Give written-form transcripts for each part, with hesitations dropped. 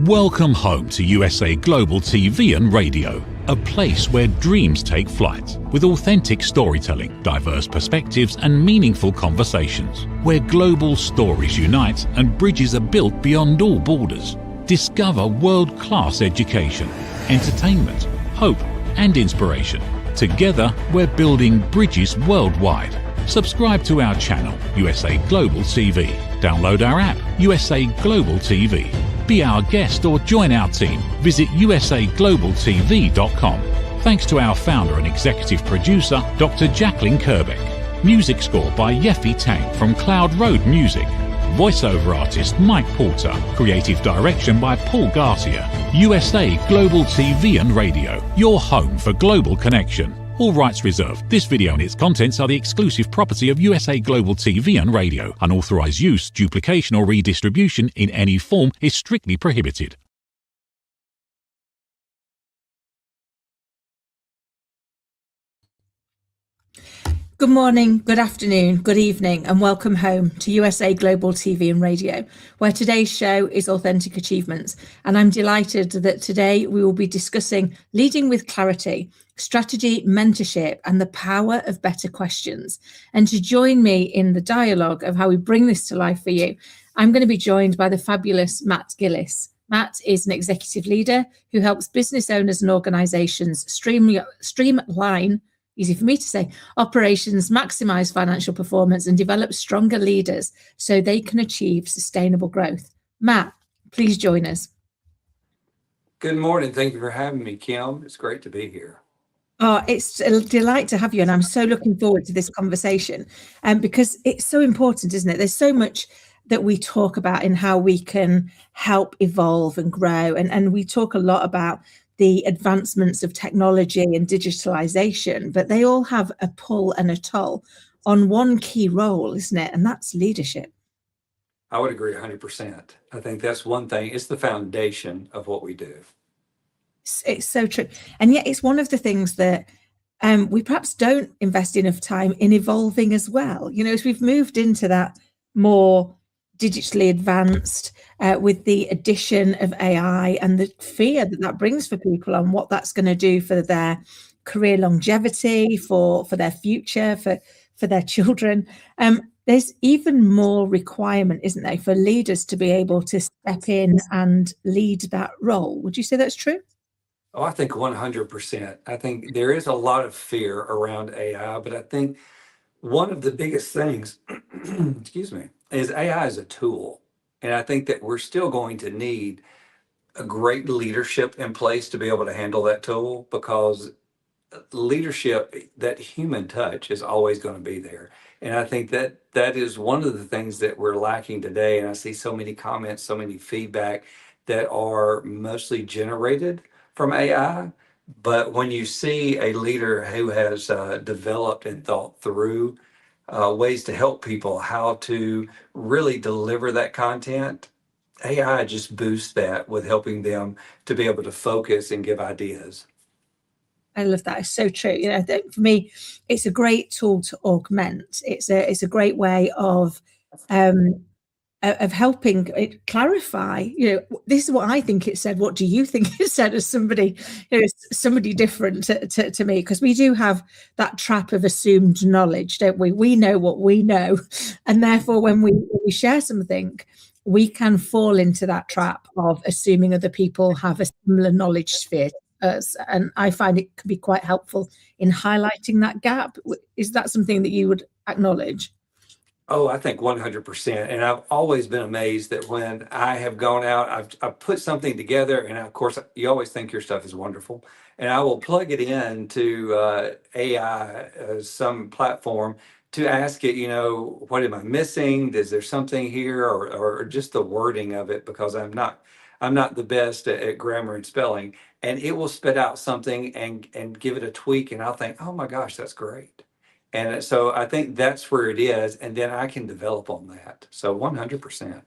Welcome home to USA Global TV and Radio, a place where dreams take flight, with authentic storytelling, diverse perspectives and meaningful conversations, where global stories unite and bridges are built beyond all borders. Discover world-class education, entertainment, hope and inspiration. Together, we're building bridges worldwide. Subscribe to our channel, USA Global TV. Download our app, USA Global TV. Be our guest or join our team. Visit usaglobaltv.com. Thanks to our founder and executive producer, Dr. Jacqueline Kerbeck. Music score by Yeffy Tang from Cloud Road Music. Voiceover artist Mike Porter. Creative direction by Paul Garcia. USA Global TV and Radio, your home for global connection. All rights reserved. This video and its contents are the exclusive property of USA Global TV and Radio. Unauthorized use, duplication or redistribution in any form is strictly prohibited. Good morning, good afternoon, good evening, and welcome home to USA Global TV and Radio, where today's show is Authentic Achievements. And I'm delighted that today we will be discussing leading with clarity, strategy, mentorship, and the power of better questions. And to join me in the dialogue of how we bring this to life for you, I'm going to be joined by the fabulous Matt Gillis. Matt is an executive leader who helps business owners and organizations streamline, easy for me to say, operations, maximize financial performance, and develop stronger leaders so they can achieve sustainable growth. Matt, please join us. Good morning. Thank you for having me, Kim. It's great to be here. Oh, it's a delight to have you. And I'm so looking forward to this conversation because it's so important, isn't it? There's so much that we talk about in how we can help evolve and grow. And we talk a lot about the advancements of technology and digitalization, but they all have a pull and a toll on one key role, isn't it? And that's leadership. I would agree 100%. I think that's one thing. It's the foundation of what we do. It's so true. And yet it's one of the things that we perhaps don't invest enough time in evolving as well. You know, as we've moved into that more digitally advanced with the addition of AI and the fear that that brings for people on what that's going to do for their career longevity, for their future, for their children. There's even more requirement, isn't there, for leaders to be able to step in and lead that role. Would you say that's true? Oh, I think 100%. I think there is a lot of fear around AI, but I think one of the biggest things, excuse me, is AI is a tool. And I think that we're still going to need a great leadership in place to be able to handle that tool, because leadership, that human touch is always going to be there. And I think that that is one of the things that we're lacking today. And I see so many comments, so many feedback that are mostly generated from AI. But when you see a leader who has developed and thought through ways to help people how to really deliver that content, AI just boosts that with helping them to be able to focus and give ideas. I love that. It's so true. You know, I think for me, it's a great tool to augment. It's a great way of helping it clarify. You know, this is what I think it said. What do you think it said? As somebody, you know, somebody different to me, because we do have that trap of assumed knowledge, don't we? We know what we know, and therefore, when we share something, we can fall into that trap of assuming other people have a similar knowledge sphere to us. And I find it can be quite helpful in highlighting that gap. Is that something that you would acknowledge? Oh, I think 100%. And I've always been amazed that when I have gone out, I've put something together, and of course, you always think your stuff is wonderful. And I will plug it into AI, some platform, to ask it, you know, what am I missing? Is there something here, or just the wording of it? Because I'm not the best at grammar and spelling. And it will spit out something and give it a tweak, and I'll think, oh my gosh, that's great. And so I think that's where it is, and then I can develop on that. So 100%.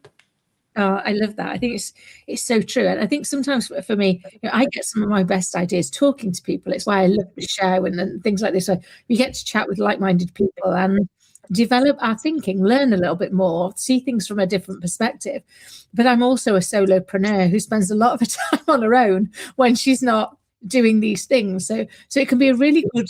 Oh, I love that. I think it's so true. And I think sometimes for me, you know, I get some of my best ideas talking to people. It's why I love the show and things like this. So we get to chat with like-minded people. And develop our thinking, learn a little bit more, see things from a different perspective. But I'm also a solopreneur who spends a lot of her time on her own when she's not doing these things. So it can be a really good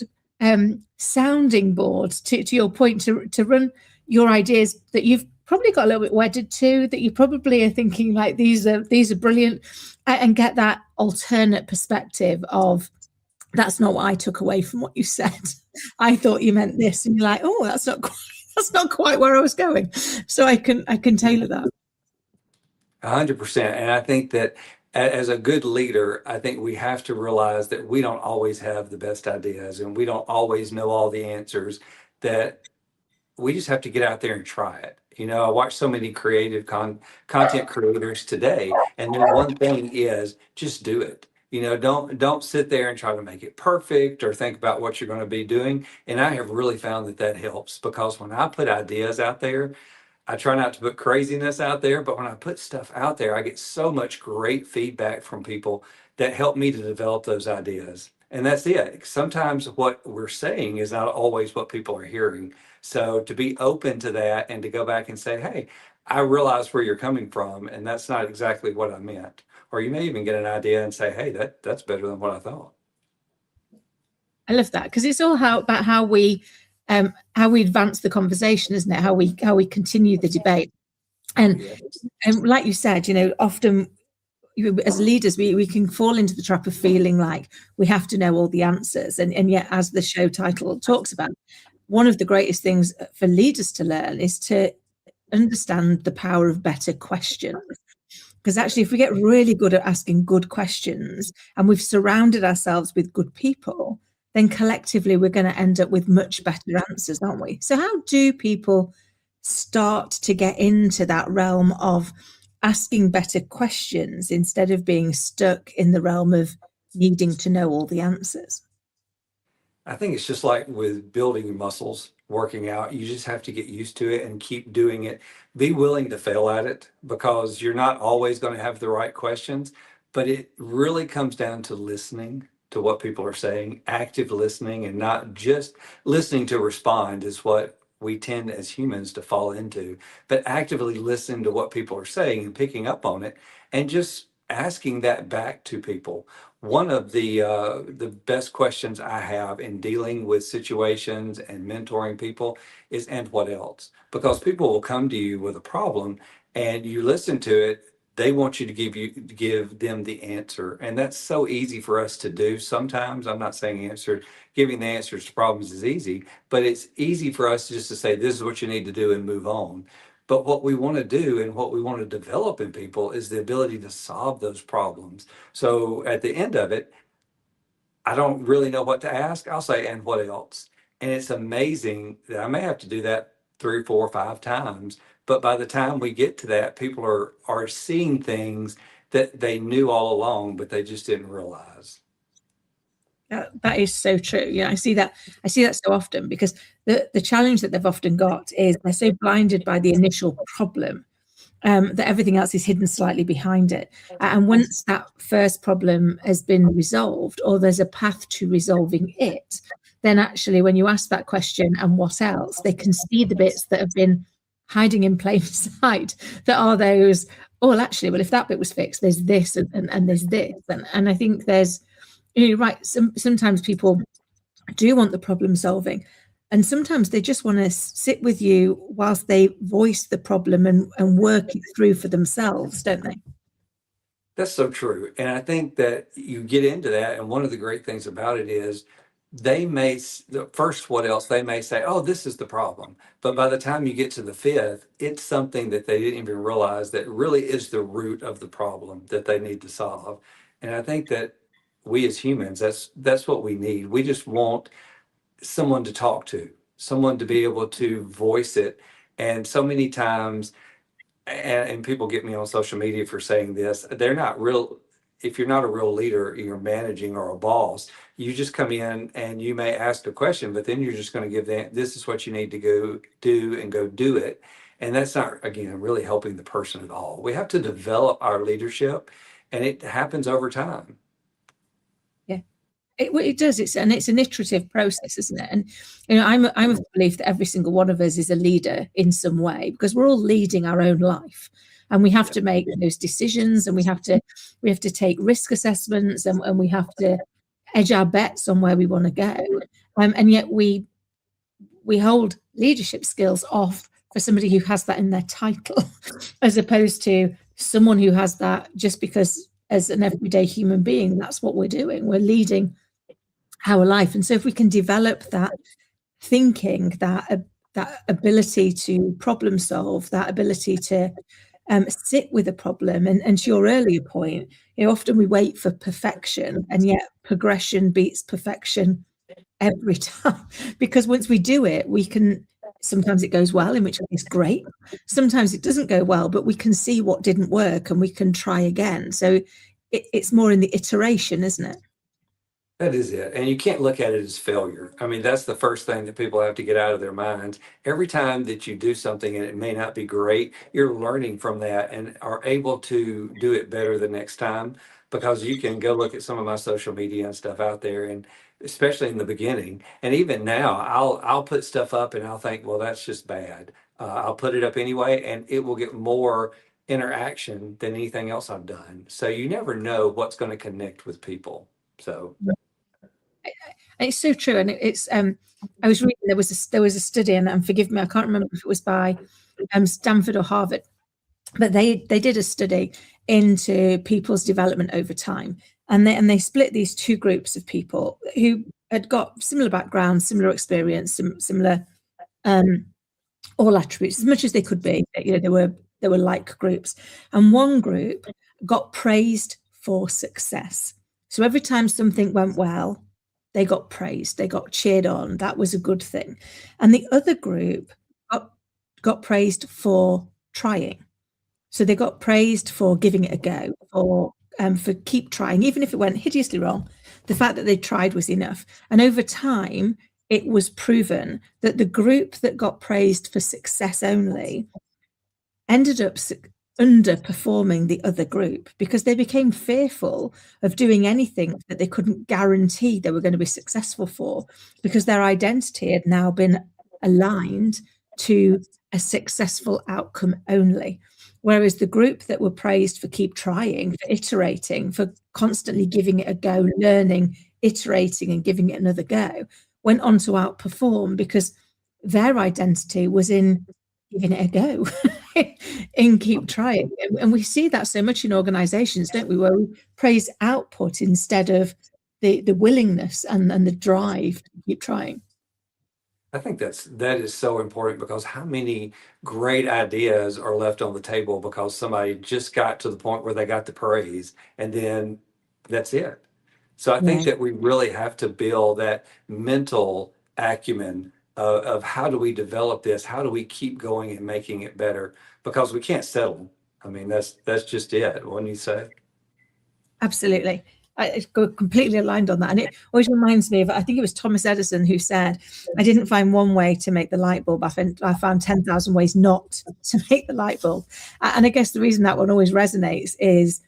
sounding board to your point, to run your ideas that you've probably got a little bit wedded to, that you probably are thinking like these are brilliant, and get that alternate perspective of, that's not what I took away from what you said. I thought you meant this, and you're like, oh, that's not quite where I was going. So I can tailor that. 100%. And I think that as a good leader, I think we have to realize that we don't always have the best ideas and we don't always know all the answers, that we just have to get out there and try it. I watch so many creative content creators today, and their one thing is just do it. Don't sit there and try to make it perfect or think about what you're going to be doing. And I have really found that helps, because when I put ideas out there, I try not to put craziness out there, but when I put stuff out there, I get so much great feedback from people that help me to develop those ideas. And that's it. Sometimes what we're saying is not always what people are hearing. So to be open to that and to go back and say, hey, I realize where you're coming from, and that's not exactly what I meant. Or you may even get an idea and say, hey, that's better than what I thought. I love that, because it's all about how we advance the conversation, isn't it? How we continue the debate. And like you said, often as leaders, we can fall into the trap of feeling like we have to know all the answers. And yet, as the show title talks about, one of the greatest things for leaders to learn is to understand the power of better questions. Because actually, if we get really good at asking good questions and we've surrounded ourselves with good people, then collectively we're going to end up with much better answers, aren't we? So how do people start to get into that realm of asking better questions instead of being stuck in the realm of needing to know all the answers? I think it's just like with building muscles, working out. You just have to get used to it and keep doing it. Be willing to fail at it, because you're not always going to have the right questions. But it really comes down to listening to what people are saying, active listening, and not just listening to respond is what we tend as humans to fall into, but actively listening to what people are saying and picking up on it and just asking that back to people. One of the best questions I have in dealing with situations and mentoring people is, and what else? Because people will come to you with a problem and you listen to it. They want you to give them the answer. And that's so easy for us to do. Sometimes, I'm not saying giving the answers to problems is easy, but it's easy for us just to say, this is what you need to do, and move on. But what we want to do and what we want to develop in people is the ability to solve those problems. So at the end of it, I don't really know what to ask. I'll say, and what else? And it's amazing that I may have to do that 3, 4, 5 times. But by the time we get to that, people are seeing things that they knew all along, but they just didn't realize. That is so true. I see that so often, because the challenge that they've often got is they're so blinded by the initial problem, that everything else is hidden slightly behind it. And once that first problem has been resolved, or there's a path to resolving it, then actually when you ask that question, and what else, they can see the bits that have been hiding in plain sight, that are those, oh, well, actually, well, if that bit was fixed, there's this and there's this. And I think there's, right, sometimes people do want the problem solving, and sometimes they just want to sit with you whilst they voice the problem and work it through for themselves, don't they? That's so true. And I think that you get into that. And one of the great things about it is the first, what else? They may say, oh, this is the problem. But by the time you get to the fifth, it's something that they didn't even realize that really is the root of the problem that they need to solve. And I think that we as humans, that's what we need. We just want someone to talk to, someone to be able to voice it. And so many times, and people get me on social media for saying this, they're not real. If you're not a real leader, you're managing or a boss, you just come in and you may ask a question, but then you're just going to give them, this is what you need to go do, and go do it. And that's not, again, really helping the person at all. We have to develop our leadership, and it happens over time. Yeah. It does. It's an iterative process, isn't it? And I'm of the belief that every single one of us is a leader in some way, because we're all leading our own life, and we have to make those decisions, and we have to take risk assessments, and we have to edge our bets on where we want to go. And yet we hold leadership skills off for somebody who has that in their title, as opposed to someone who has that just because, as an everyday human being, that's what we're doing. We're leading our life. And so if we can develop that thinking, that ability to problem solve, that ability to sit with a problem, and to your earlier point, often we wait for perfection, and yet progression beats perfection every time. Because once we do it, we can, sometimes it goes well, in which case great, sometimes it doesn't go well, but we can see what didn't work and we can try again. So it's more in the iteration, isn't it? That is it. And you can't look at it as failure. I mean, that's the first thing that people have to get out of their minds. Every time that you do something and it may not be great, you're learning from that and are able to do it better the next time, because you can go look at some of my social media and stuff out there, and especially in the beginning. And even now, I'll put stuff up and I'll think, well, that's just bad. I'll put it up anyway, and it will get more interaction than anything else I've done. So you never know what's going to connect with people. So And it's so true. And it's I was reading, there was a study, and forgive me, I can't remember if it was by Stanford or Harvard, but they did a study into people's development over time, and they split these two groups of people who had got similar backgrounds, similar experience, similar all attributes, as much as they could be. They were like groups, and one group got praised for success. So every time something went well, they got praised, they got cheered on. That was a good thing. And the other group got praised for trying. So they got praised for giving it a go, or for keep trying, even if it went hideously wrong. The fact that they tried was enough. And over time, it was proven that the group that got praised for success only ended up underperforming the other group, because they became fearful of doing anything that they couldn't guarantee they were going to be successful for, because their identity had now been aligned to a successful outcome only. Whereas the group that were praised for keep trying, for iterating, for constantly giving it a go, learning, iterating, and giving it another go, went on to outperform, because their identity was in giving it a go, in keep trying. And we see that so much in organizations, don't we, where we praise output instead of the willingness and the drive to keep trying. I think that is so important, because how many great ideas are left on the table because somebody just got to the point where they got the praise, and then that's it. So I think that we really have to build that mental acumen of how do we develop this? How do we keep going and making it better? Because we can't settle. I mean, that's just it. Wouldn't you say? Absolutely. I completely aligned on that. And it always reminds me of, I think it was Thomas Edison who said, I didn't find one way to make the light bulb. I found 10,000 ways not to make the light bulb. And I guess the reason that one always resonates is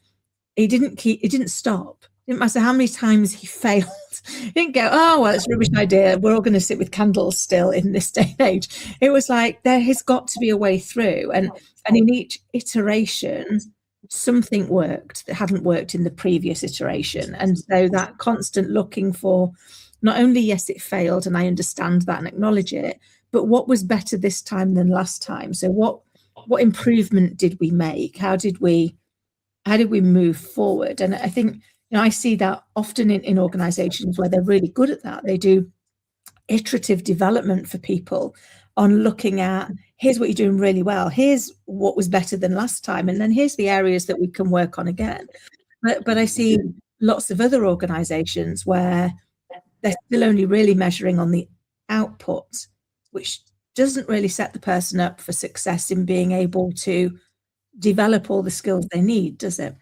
he didn't stop. It didn't matter how many times he failed. He didn't go, oh, well, it's a rubbish idea. We're all going to sit with candles still in this day and age. It was like, there has got to be a way through. And in each iteration, something worked that hadn't worked in the previous iteration. And so that constant looking for, not only, yes, it failed, and I understand that and acknowledge it, but what was better this time than last time? So what improvement did we make? How did we move forward? And I think, I see that often in organizations where they're really good at that. They do iterative development for people on looking at, here's what you're doing really well, here's what was better than last time, and then here's the areas that we can work on again. But I see lots of other organizations where they're still only really measuring on the output, which doesn't really set the person up for success in being able to develop all the skills they need, does it?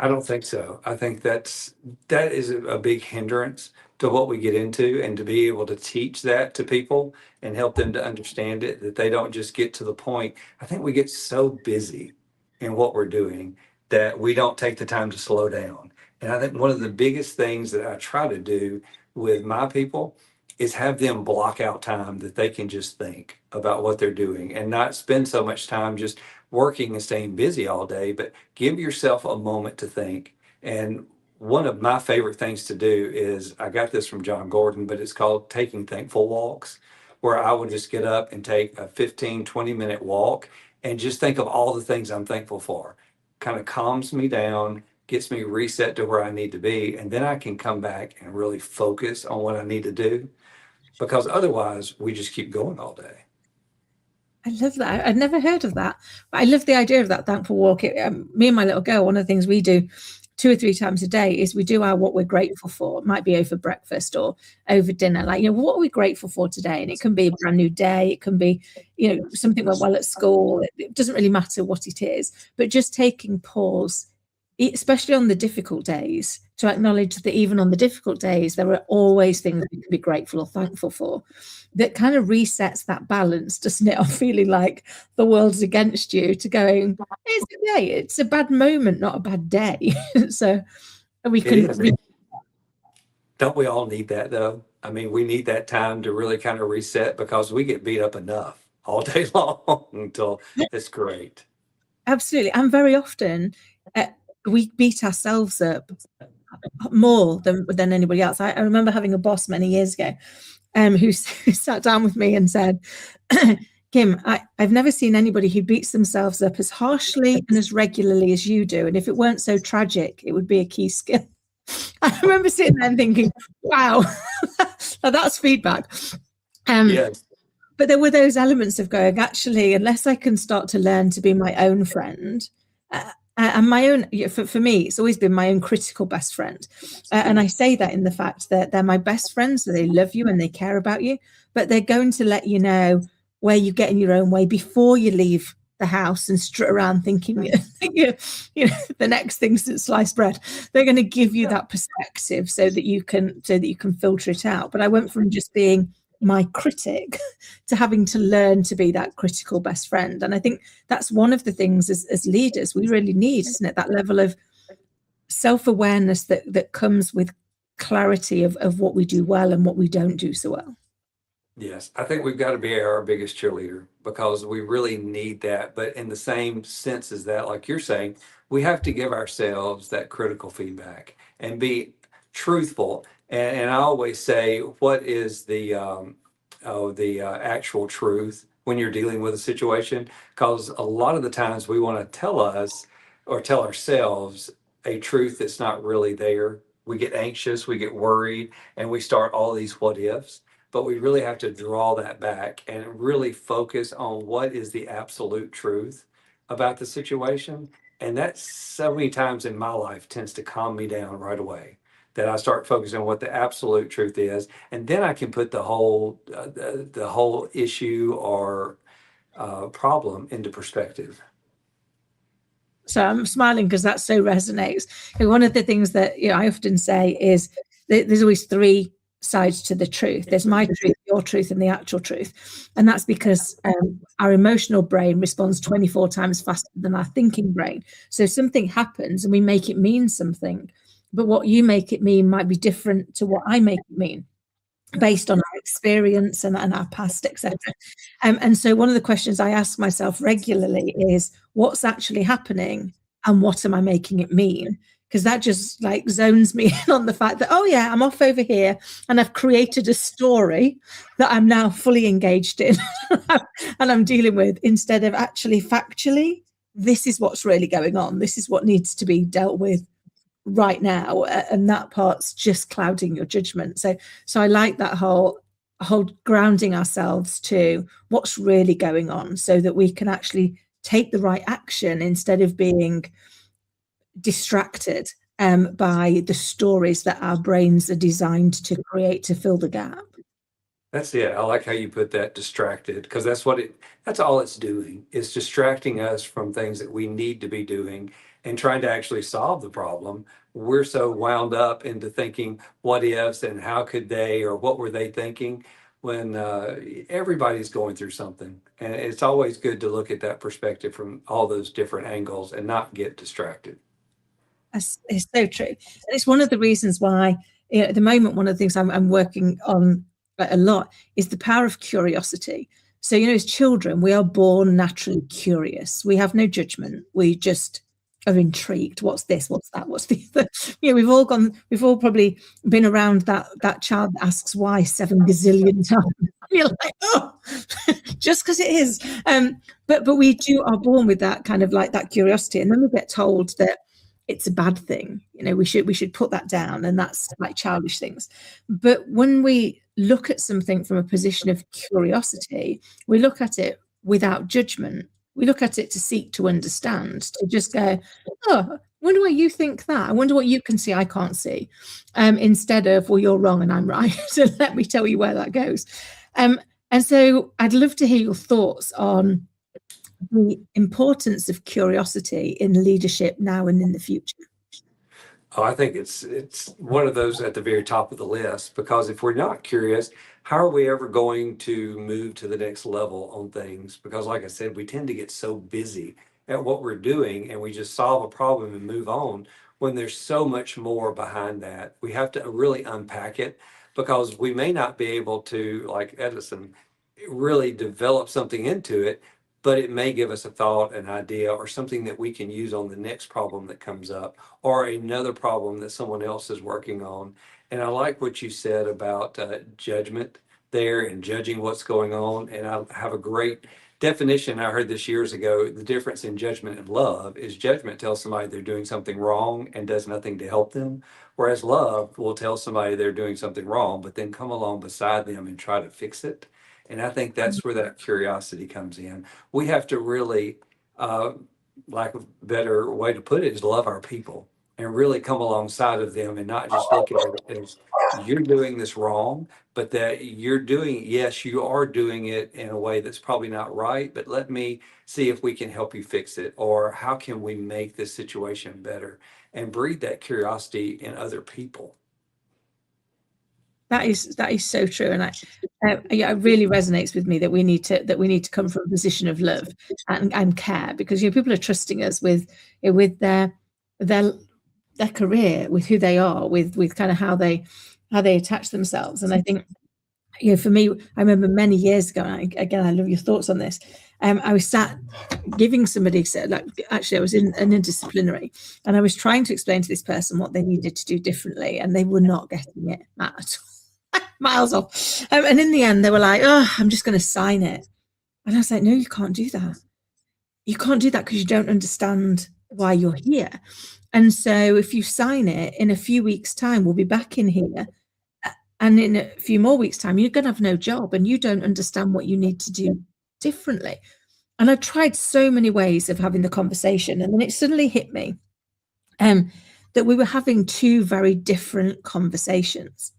I don't think so. I think that is a big hindrance to what we get into, and to be able to teach that to people and help them to understand it, that they don't just get to the point. I think we get so busy in what we're doing that we don't take the time to slow down And I think one of the biggest things that I try to do with my people is have them block out time that they can just think about what they're doing and not spend so much time just working and staying busy all day, but give yourself a moment to think. And one of my favorite things to do is I got this from John Gordon, but it's called taking thankful walks, where I would just get up and take a 15, 20-minute walk and just think of all the things I'm thankful for. Kind of calms me down, gets me reset to where I need to be, and then I can come back and really focus on what I need to do, because otherwise we just keep going all day. I love that. I'd never heard of that, but I love the idea of that thankful walk. Me and my little girl, one of the things we do 2 or 3 times a day is we do our what we're grateful for. It might be over breakfast or over dinner. Like, what are we grateful for today? And it can be a brand new day. It can be, something went well at school. It doesn't really matter what it is, but just taking pause, especially on the difficult days, to acknowledge that even on the difficult days, there are always things we can be grateful or thankful for. That kind of resets that balance, doesn't it? Of feeling like the world's against you, to going, it's a bad moment, not a bad day. So we can. Don't we all need that though? I mean, we need that time to really kind of reset, because we get beat up enough all day long until it's great. Absolutely. And very often we beat ourselves up more than anybody else. I remember having a boss many years ago who sat down with me and said, Kim, I've never seen anybody who beats themselves up as harshly and as regularly as you do. And if it weren't so tragic, it would be a key skill. I remember sitting there and thinking, wow, now that's feedback. Yes. But there were those elements of going, actually, unless I can start to learn to be my own friend, and my own, for me, it's always been my own critical best friend. And I say that in the fact that they're my best friends, so they love you and they care about you, but they're going to let you know where you get in your own way before you leave the house and strut around thinking the next thing's sliced bread. They're going to give you that perspective so that you can filter it out. But I went from just being my critic to having to learn to be that critical best friend. And I think that's one of the things as leaders we really need, isn't it? That level of self-awareness that comes with clarity of what we do well and what we don't do so well. Yes, I think we've got to be our biggest cheerleader, because we really need that. But in the same sense as that, like you're saying, we have to give ourselves that critical feedback and be truthful. And I always say, what is the actual truth when you're dealing with a situation? Because a lot of the times we want to tell ourselves a truth that's not really there. We get anxious, we get worried, and we start all these what ifs. But we really have to draw that back and really focus on what is the absolute truth about the situation. And that so many times in my life tends to calm me down right away, that I start focusing on what the absolute truth is. And then I can put the whole issue or problem into perspective. So I'm smiling because that so resonates. And one of the things that I often say is there's always 3 sides to the truth. There's my truth, your truth, and the actual truth. And that's because our emotional brain responds 24 times faster than our thinking brain. So something happens and we make it mean something, but what you make it mean might be different to what I make it mean, based on our experience and our past, etc. And so one of the questions I ask myself regularly is, what's actually happening and what am I making it mean? Because that just like zones me in on the fact that, oh yeah, I'm off over here and I've created a story that I'm now fully engaged in and I'm dealing with, instead of actually factually, this is what's really going on. This is what needs to be dealt with right now. And that part's just clouding your judgment. So I like that whole grounding ourselves to what's really going on, so that we can actually take the right action instead of being distracted by the stories that our brains are designed to create to fill the gap. That's it. I like how you put that, distracted, because that's all it's doing, is distracting us from things that we need to be doing and trying to actually solve the problem. We're so wound up into thinking what ifs and how could they, or what were they thinking, when everybody's going through something. And it's always good to look at that perspective from all those different angles and not get distracted. It's so true. And it's one of the reasons why, at the moment, one of the things I'm working on a lot is the power of curiosity. So, as children, we are born naturally curious. We have no judgment. We just are intrigued. What's this? What's that? What's the other? We've all probably been around that child that asks why 7 gazillion times. You're like, oh, just because it is. But we are born with that kind of like that curiosity, and then we get told that it's a bad thing. We should put that down, and that's like childish things. But when we look at something from a position of curiosity, we look at it without judgment. We look at it to seek to understand, to just go, oh, I wonder why you think that. I wonder what you can see I can't see. Instead of, well, you're wrong and I'm right. So let me tell you where that goes. And so I'd love to hear your thoughts on the importance of curiosity in leadership now and in the future. Oh, I think it's one of those at the very top of the list, because if we're not curious, how are we ever going to move to the next level on things? Because like I said, we tend to get so busy at what we're doing and we just solve a problem and move on when there's so much more behind that. We have to really unpack it, because we may not be able to, like Edison, really develop something into it, but it may give us a thought, an idea, or something that we can use on the next problem that comes up, or another problem that someone else is working on. And I like what you said about judgment there and judging what's going on. And I have a great definition. I heard this years ago. The difference in judgment and love is judgment tells somebody they're doing something wrong and does nothing to help them, whereas love will tell somebody they're doing something wrong, but then come along beside them and try to fix it. And I think that's where that curiosity comes in. We have to really, lack of a better way to put it, is love our people and really come alongside of them and not just look at it as you're doing this wrong, but that yes, you are doing it in a way that's probably not right, but let me see if we can help you fix it, or how can we make this situation better, and breed that curiosity in other people. That is so true, and it really resonates with me that we need to come from a position of love and care, because people are trusting us with their career, with who they are, with kind of how they attach themselves. And I think, for me, I remember many years ago, and again, I love your thoughts on this. I was sat giving somebody, actually I was in an interdisciplinary, and I was trying to explain to this person what they needed to do differently, and they were not getting it at all. Miles off. And in the end, they were like, oh, I'm just going to sign it. And I was like, no, you can't do that. You can't do that because you don't understand why you're here. And so if you sign it, in a few weeks' time, we'll be back in here. And in a few more weeks' time, you're going to have no job and you don't understand what you need to do differently. And I tried so many ways of having the conversation. And then it suddenly hit me that we were having two very different conversations.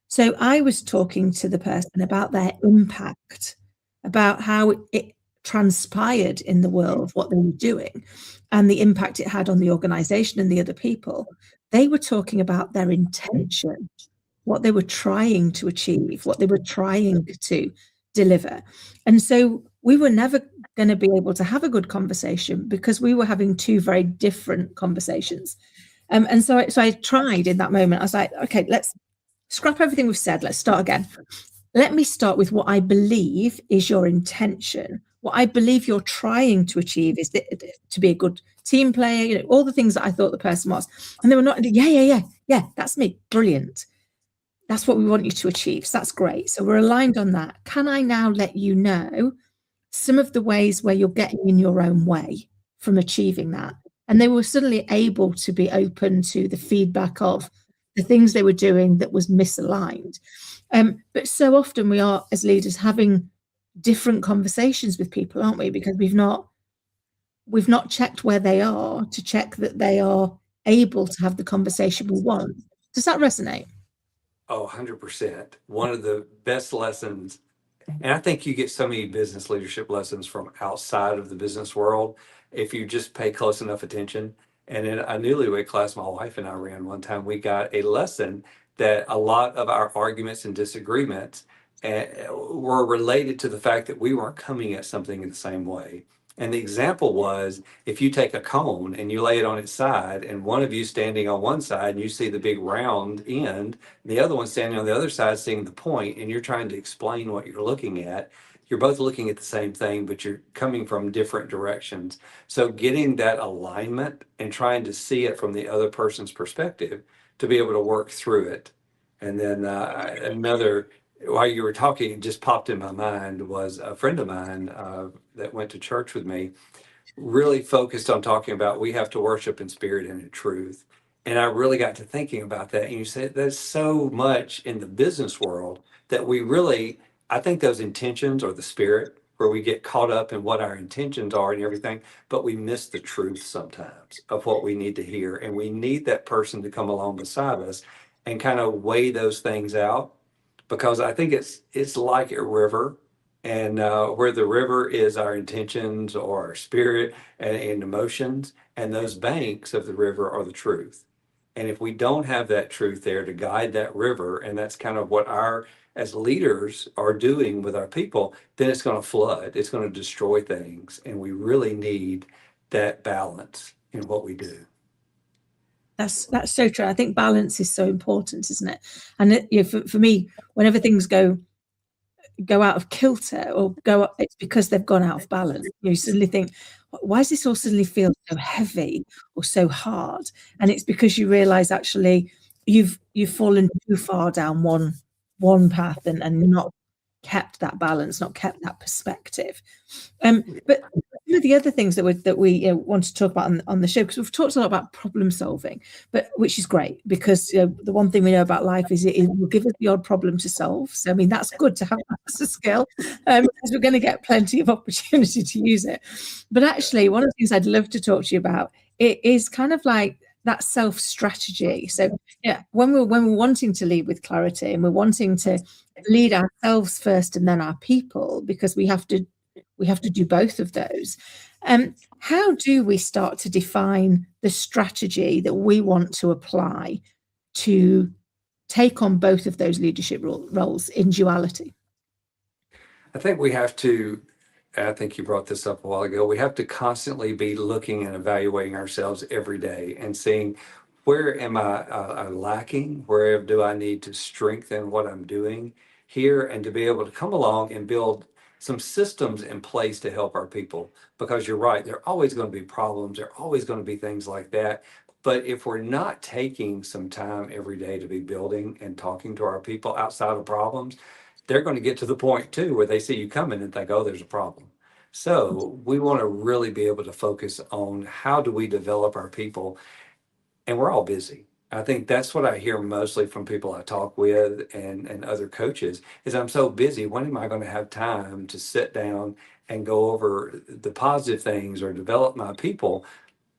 So I was talking to the person about their impact, about how it transpired in the world, what they were doing, and the impact it had on the organization and the other people. They were talking about their intention, what they were trying to achieve, what they were trying to deliver. And so we were never going to be able to have a good conversation because we were having two very different conversations. And so I tried in that moment. I was like, okay, let's scrap everything we've said. Let's start again. Let me start with what I believe is your intention. What I believe you're trying to achieve is to be a good team player, all the things that I thought the person was. And they were not, yeah, that's me. Brilliant. That's what we want you to achieve. So that's great. So we're aligned on that. Can I now let you know some of the ways where you're getting in your own way from achieving that? And they were suddenly able to be open to the feedback of the things they were doing that was misaligned. But so often we are, as leaders, having different conversations with people, aren't we? Because we've not checked where they are to check that they are able to have the conversation we want. Does that resonate? Oh, 100%. One of the best lessons, and I think you get so many business leadership lessons from outside of the business world if you just pay close enough attention. And in a newlywed class my wife and I ran one time, we got a lesson that a lot of our arguments and disagreements were related to the fact that we weren't coming at something in the same way. And the example was, if you take a cone and you lay it on its side, and one of you standing on one side and you see the big round end, the other one standing on the other side seeing the point, and you're trying to explain what you're looking at, you're both looking at the same thing, but you're coming from different directions. So getting that alignment and trying to see it from the other person's perspective to be able to work through it. And then another, while you were talking, it just popped in my mind, was a friend of mine that went to church with me really focused on talking about we have to worship in spirit and in truth. And I really got to thinking about that. And you said there's so much in the business world that we really, I think those intentions or the spirit, where we get caught up in what our intentions are and everything, but we miss the truth sometimes of what we need to hear. And we need that person to come along beside us and kind of weigh those things out, because I think it's like a river, and where the river is our intentions or our spirit and emotions, and those banks of the river are the truth. And if we don't have that truth there to guide that river, and that's kind of what our as leaders are doing with our people, then it's going to flood, it's going to destroy things, and we really need that balance in what we do. That's so true. I think balance is so important, isn't it? And for me, whenever things go out of kilter or go up, it's because they've gone out of balance. You suddenly think, why does this all suddenly feel so heavy or so hard? And it's because you realize actually you've fallen too far down one path and not kept that balance, not kept that perspective. But one of the other things that we want to talk about on the show, because we've talked a lot about problem solving, but which is great, because the one thing we know about life is it will give us the odd problem to solve. So I mean, that's good to have as a skill, because we're going to get plenty of opportunity to use it. But actually, one of the things I'd love to talk to you about, it is kind of like that self strategy. So yeah, when we're wanting to lead with clarity, and we're wanting to lead ourselves first and then our people, because we have to do both of those. How do we start to define the strategy that we want to apply to take on both of those leadership roles in duality? I think we have to, I think you brought this up a while ago, we have to constantly be looking and evaluating ourselves every day and seeing, where am I lacking? Where do I need to strengthen what I'm doing here? And to be able to come along and build some systems in place to help our people. Because you're right, there are always going to be problems, there are always going to be things like that. But if we're not taking some time every day to be building and talking to our people outside of problems, they're going to get to the point too where they see you coming and think, oh, there's a problem. So we want to really be able to focus on how do we develop our people, and we're all busy. I think that's what I hear mostly from people I talk with and other coaches is, I'm so busy. When am I going to have time to sit down and go over the positive things or develop my people?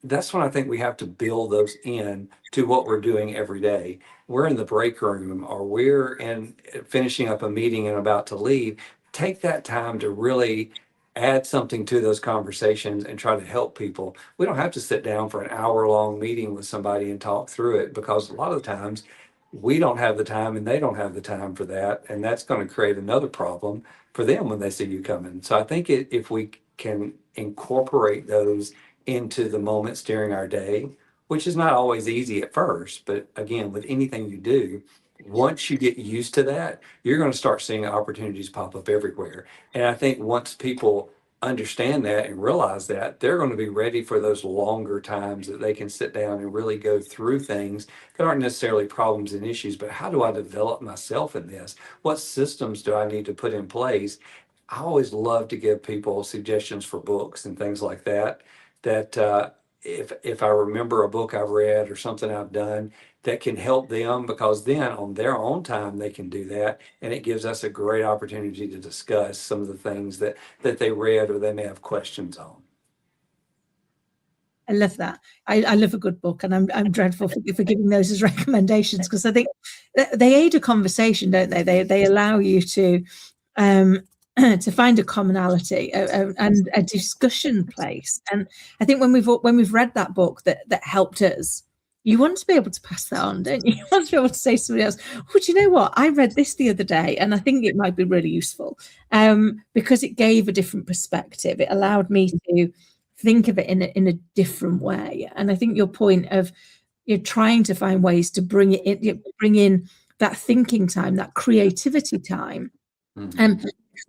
That's when I think we have to build those in to what we're doing every day. We're in the break room, or we're in finishing up a meeting and about to leave. Take that time to really add something to those conversations and try to help people. We don't have to sit down for an hour-long meeting with somebody and talk through it, because a lot of the times we don't have the time and they don't have the time for that. And that's going to create another problem for them when they see you coming. So I think if we can incorporate those into the moments during our day, which is not always easy at first, but again, with anything you do, once you get used to that, you're going to start seeing opportunities pop up everywhere. And I think once people understand that and realize that, they're going to be ready for those longer times that they can sit down and really go through things that aren't necessarily problems and issues, but how do I develop myself in this? What systems do I need to put in place? I always love to give people suggestions for books and things like that, that if I remember a book I've read or something I've done that can help them, because then on their own time they can do that, and it gives us a great opportunity to discuss some of the things that they read or they may have questions on. I love that. I love a good book, and I'm dreadful for giving those as recommendations, because I think they aid a conversation, don't they? They allow you to find a commonality and a discussion place. And I think when we've read that book that helped us, you want to be able to pass that on, don't you? You want to be able to say to somebody else, oh, do you know what? I read this the other day and I think it might be really useful, because it gave a different perspective. It allowed me to think of it in a different way. And I think your point of you're trying to find ways to bring it in, bring in that thinking time, that creativity time.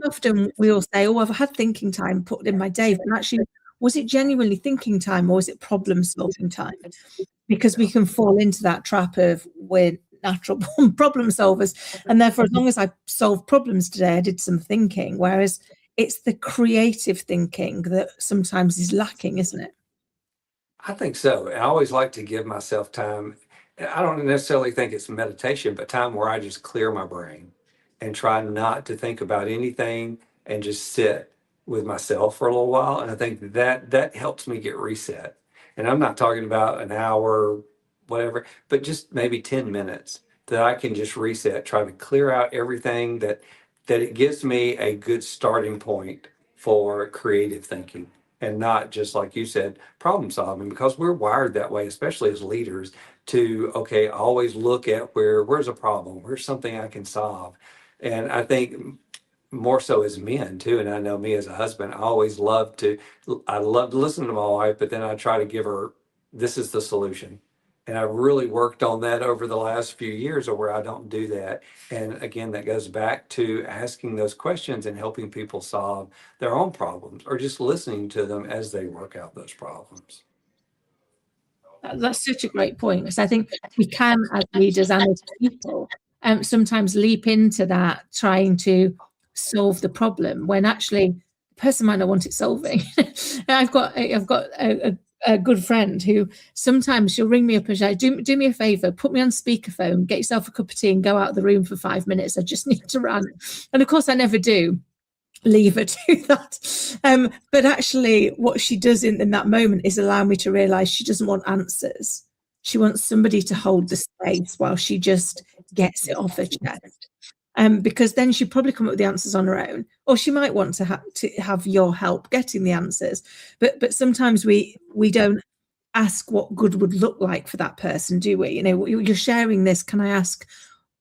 Often we all say, oh, I've had thinking time put in my day, and actually, was it genuinely thinking time or was it problem solving time? Because we can fall into that trap of we're natural problem solvers, and therefore as long as I solved problems today, I did some thinking, whereas it's the creative thinking that sometimes is lacking, isn't it? I think so. I always like to give myself time. I don't necessarily think it's meditation, but time where I just clear my brain and try not to think about anything and just sit with myself for a little while. And I think that helps me get reset. And I'm not talking about an hour, whatever, but just maybe 10 minutes that I can just reset, try to clear out everything that it gives me a good starting point for creative thinking and not just like you said, problem solving, because we're wired that way, especially as leaders, to okay, always look at where's a problem, where's something I can solve. And I think more so as men too, and I know me as a husband, I love to listen to my wife, but then I try to give her, this is the solution. And I really worked on that over the last few years of where I don't do that. And again, that goes back to asking those questions and helping people solve their own problems or just listening to them as they work out those problems. That's such a great point, because I think we can, as leaders and as people, sometimes leap into that trying to solve the problem when actually the person might not want it solving. I've got a good friend who sometimes she'll ring me up and say, do me a favor, put me on speakerphone, get yourself a cup of tea and go out of the room for 5 minutes. I just need to run. And of course I never do leave her to that. But actually what she does in that moment is allow me to realize she doesn't want answers. She wants somebody to hold the space while she just gets it off her chest. Because then she'd probably come up with the answers on her own, or she might want to have your help getting the answers. But sometimes we don't ask what good would look like for that person, do we? You know, you're sharing this. Can I ask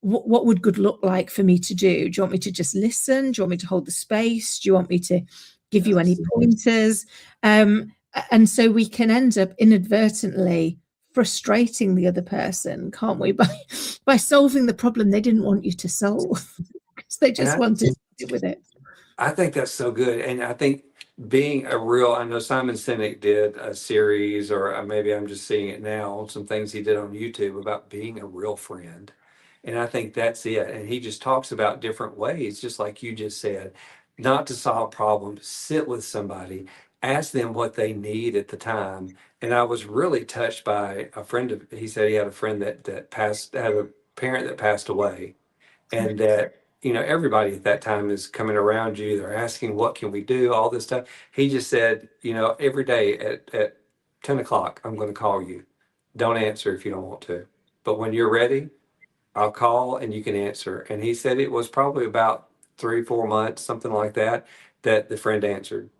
what would good look like for me to do? Do you want me to just listen? Do you want me to hold the space? Do you want me to give you any pointers? And so we can end up inadvertently frustrating the other person, can't we, by solving the problem they didn't want you to solve, because they just wanted to deal with it. I think that's so good. And I think I know Simon Sinek did a series, or maybe I'm just seeing it now on some things he did on YouTube about being a real friend. And I think that's it. And he just talks about different ways, just like you just said, not to solve problems, sit with somebody, ask them what they need at the time. And I was really touched by he said he had a friend had a parent that passed away, and that, everybody at that time is coming around you. They're asking, what can we do? All this stuff. He just said, every day at 10 o'clock, I'm going to call you. Don't answer if you don't want to. But when you're ready, I'll call and you can answer. And he said it was probably about 3-4 months, something like that, that the friend answered.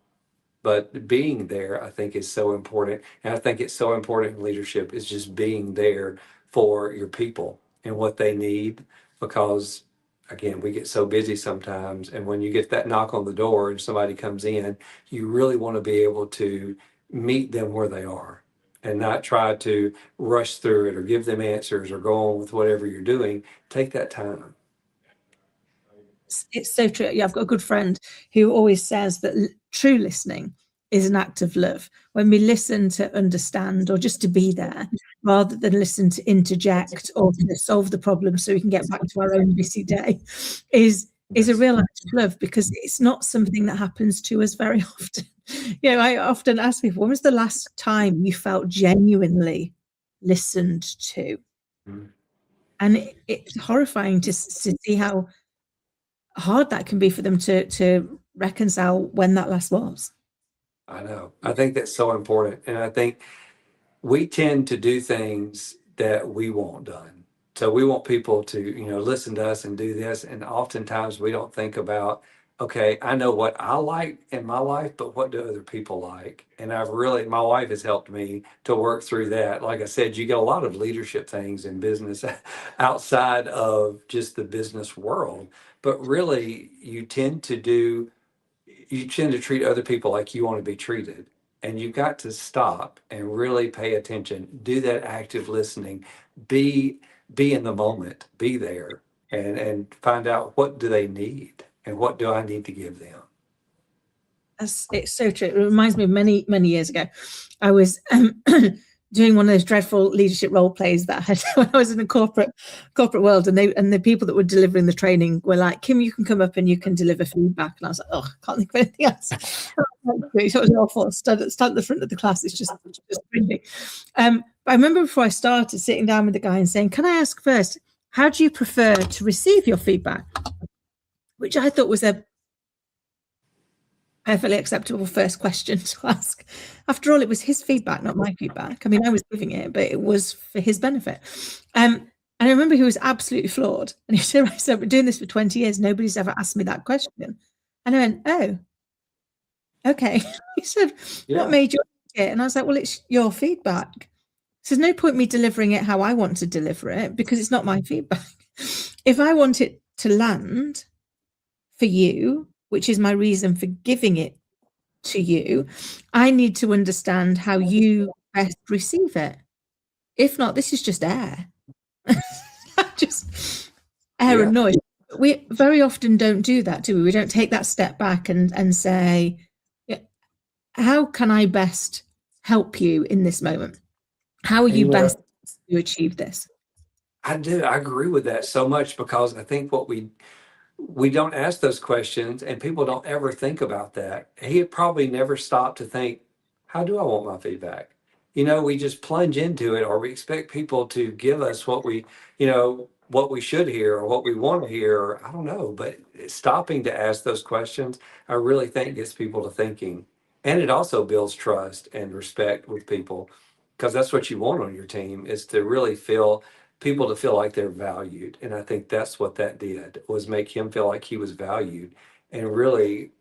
But being there, I think, is so important. And I think it's so important in leadership is just being there for your people and what they need. Because, again, we get so busy sometimes. And when you get that knock on the door and somebody comes in, you really want to be able to meet them where they are and not try to rush through it or give them answers or go on with whatever you're doing. Take that time. It's so true. Yeah, I've got a good friend who always says that true listening is an act of love. When we listen to understand or just to be there, rather than listen to interject or to solve the problem so we can get back to our own busy day, is a real act of love, because it's not something that happens to us very often. I often ask people, when was the last time you felt genuinely listened to? Mm. And it's horrifying to see how hard that can be for them to reconcile when that last was. I know. I think that's so important. And I think we tend to do things that we want done. So we want people to, listen to us and do this. And oftentimes we don't think about okay, I know what I like in my life, but what do other people like? And my wife has helped me to work through that. Like I said, you get a lot of leadership things in business outside of just the business world, but really you tend to treat other people like you want to be treated. And you've got to stop and really pay attention, do that active listening, be be in the moment, be there, and find out what do they need and what do I need to give them. It's so true. It reminds me of many years ago. I was doing one of those dreadful leadership role plays that I had when I was in the corporate world, and the people that were delivering the training were like, "Kim, you can come up and you can deliver feedback." And I was like, "Oh, I can't think of anything else." It was awful. Stand at the front of the class. It's just cringy. But I remember before I started sitting down with the guy and saying, "Can I ask first, how do you prefer to receive your feedback?" Which I thought was a perfectly acceptable first question to ask. After all, it was his feedback, not my feedback. I mean, I was giving it, but it was for his benefit. And I remember he was absolutely floored. And he said, I've been doing this for 20 years. Nobody's ever asked me that question. And I went, oh, okay. He said, Yeah. what made you ask it? And I was like, well, it's your feedback. So there's no point me delivering it how I want to deliver it because it's not my feedback. If I want it to land for you, which is my reason for giving it to you, I need to understand how you best receive it. If not, this is just air. Just air and noise. We very often don't do that, do we? We don't take that step back and say, how can I best help you in this moment? How are you best to achieve this? I do. I agree with that so much because I think what we don't ask those questions and people don't ever think about that. He had probably never stopped to think, how do I want my feedback? We just plunge into it or we expect people to give us what we should hear or what we want to hear, or I don't know, but stopping to ask those questions, I really think gets people to thinking. And it also builds trust and respect with people because that's what you want on your team is to really feel people to feel like they're valued. And I think that's what that did was make him feel like he was valued and really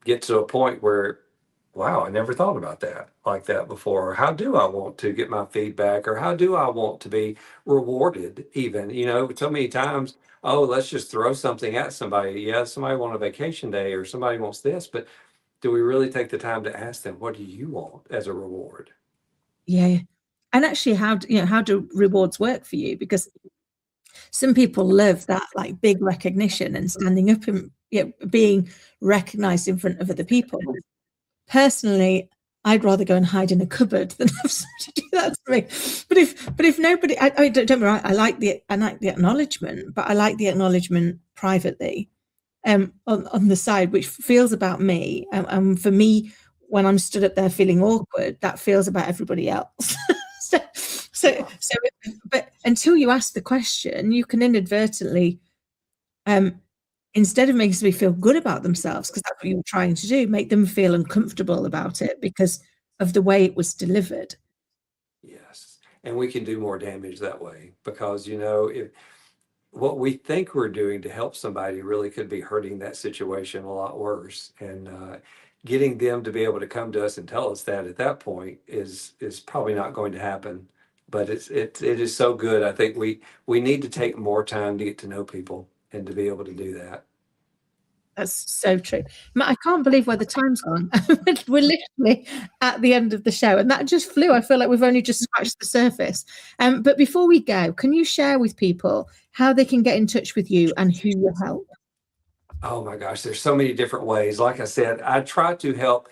get to a point where, wow, I never thought about that like that before. Or how do I want to get my feedback or how do I want to be rewarded even, so many times, oh, let's just throw something at somebody. Yeah, somebody wants a vacation day or somebody wants this, but do we really take the time to ask them, what do you want as a reward? Yeah. And actually, how do rewards work for you? Because some people love that like big recognition and standing up and being recognized in front of other people. Personally, I'd rather go and hide in a cupboard than have somebody do that to me. But if nobody, I don't get me wrong, I like the acknowledgement, but I like the acknowledgement privately, on the side, which feels about me. And for me, when I'm stood up there feeling awkward, that feels about everybody else. so, but until you ask the question, you can inadvertently, instead of making somebody feel good about themselves, because that's what you were trying to do, make them feel uncomfortable about it because of the way it was delivered. Yes. And we can do more damage that way because, if what we think we're doing to help somebody really could be hurting that situation a lot worse. And getting them to be able to come to us and tell us that at that point is probably not going to happen. But it is so good. I think we need to take more time to get to know people and to be able to do that. That's so true. Matt, I can't believe where the time's gone. We're literally at the end of the show, and that just flew. I feel like we've only just scratched the surface. But before we go, can you share with people how they can get in touch with you and who you help? Oh my gosh, there's so many different ways. Like I said, I try to help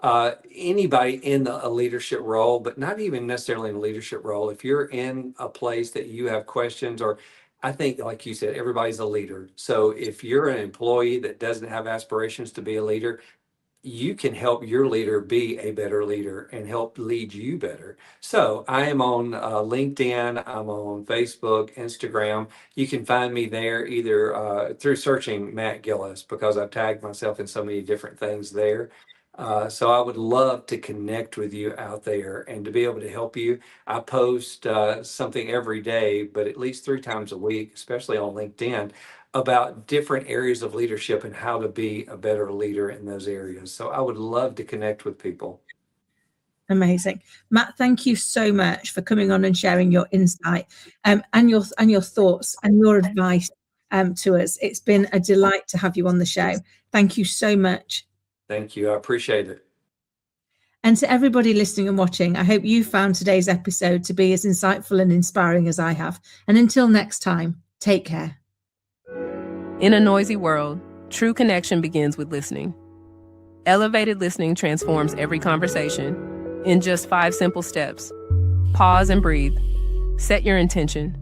anybody in a leadership role, but not even necessarily in a leadership role. If you're in a place that you have questions, or I think, like you said, everybody's a leader. So if you're an employee that doesn't have aspirations to be a leader, you can help your leader be a better leader and help lead you better. So I am on LinkedIn, I'm on Facebook, Instagram. You can find me there either through searching Matt Gillis because I've tagged myself in so many different things there. So I would love to connect with you out there and to be able to help you. I post something every day, but at least 3 times a week, especially on LinkedIn, about different areas of leadership and how to be a better leader in those areas. So I would love to connect with people. Amazing. Matt, thank you so much for coming on and sharing your insight and your thoughts and your advice to us. It's been a delight to have you on the show. Thank you so much. Thank you. I appreciate it. And to everybody listening and watching, I hope you found today's episode to be as insightful and inspiring as I have. And until next time, take care. In a noisy world, true connection begins with listening. Elevated listening transforms every conversation in just 5 simple steps. Pause and breathe. Set your intention.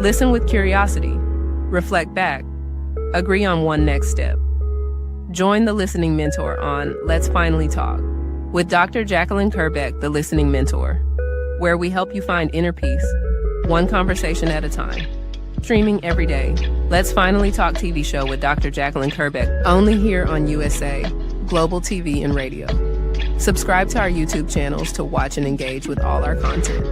Listen with curiosity. Reflect back. Agree on one next step. Join the Listening Mentor on Let's Finally Talk with Dr. Jacqueline Kerbeck, the Listening Mentor, where we help you find inner peace, one conversation at a time. Streaming every day. Let's Finally Talk TV show with Dr. Jacqueline Kerbeck, only here on USA, Global TV and Radio. Subscribe to our YouTube channels to watch and engage with all our content.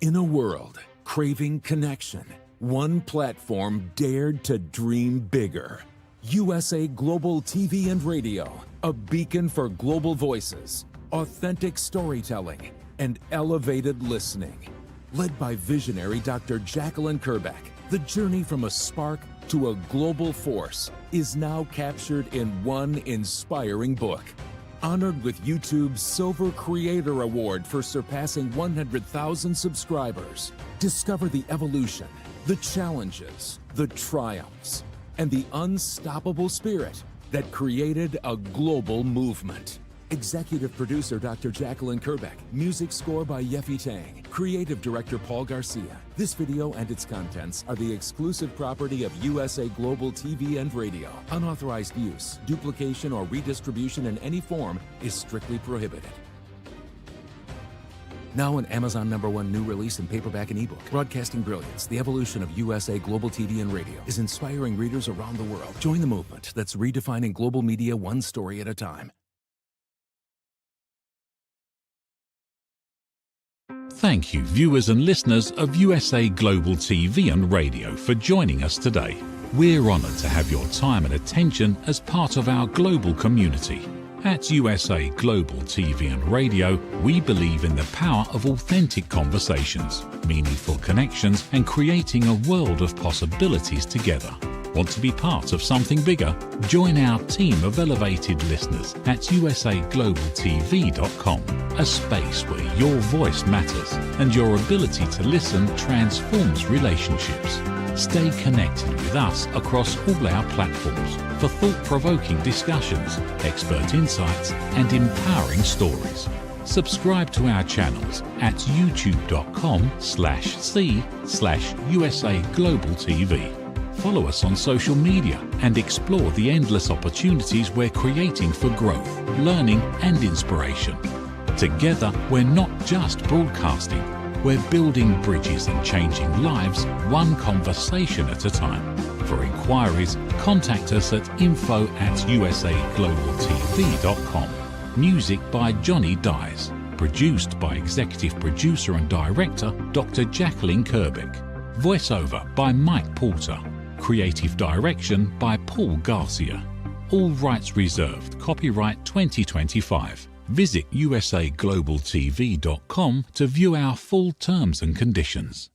In a world craving connection, one platform dared to dream bigger. USA Global TV and Radio, a beacon for global voices, authentic storytelling, and elevated listening. Led by visionary Dr. Jacqueline Kerbeck, the journey from a spark to a global force is now captured in one inspiring book. Honored with YouTube's Silver Creator Award for surpassing 100,000 subscribers. Discover the evolution, the challenges, the triumphs, and the unstoppable spirit that created a global movement. Executive producer Dr. Jacqueline Kerbeck. Music score by Yeffy Tang. Creative director Paul Garcia. This video and its contents are the exclusive property of USA Global TV and Radio. Unauthorized use, duplication, or redistribution in any form is strictly prohibited. Now an Amazon #1 new release in paperback and ebook. Broadcasting Brilliance, the evolution of USA Global TV and Radio, is inspiring readers around the world. Join the movement that's redefining global media one story at a time. Thank you, viewers and listeners of USA Global TV and Radio, for joining us today. We're honored to have your time and attention as part of our global community. At USA Global TV and Radio, we believe in the power of authentic conversations, meaningful connections, and creating a world of possibilities together. Want to be part of something bigger? Join our team of elevated listeners at usaglobaltv.com, a space where your voice matters and your ability to listen transforms relationships. Stay connected with us across all our platforms for thought-provoking discussions, expert insights, and empowering stories. Subscribe to our channels at youtube.com/c/USA-Global-TV. Follow us on social media and explore the endless opportunities we're creating for growth, learning, and inspiration. Together, we're not just broadcasting, we're building bridges and changing lives one conversation at a time. For inquiries, contact us at info@usaglobaltv.com. Music by Johnny Dyes. Produced by Executive Producer and Director Dr. Jacqueline Kerbeck. Voiceover by Mike Porter. Creative Direction by Paul Garcia. All rights reserved. Copyright 2025. Visit usaglobaltv.com to view our full terms and conditions.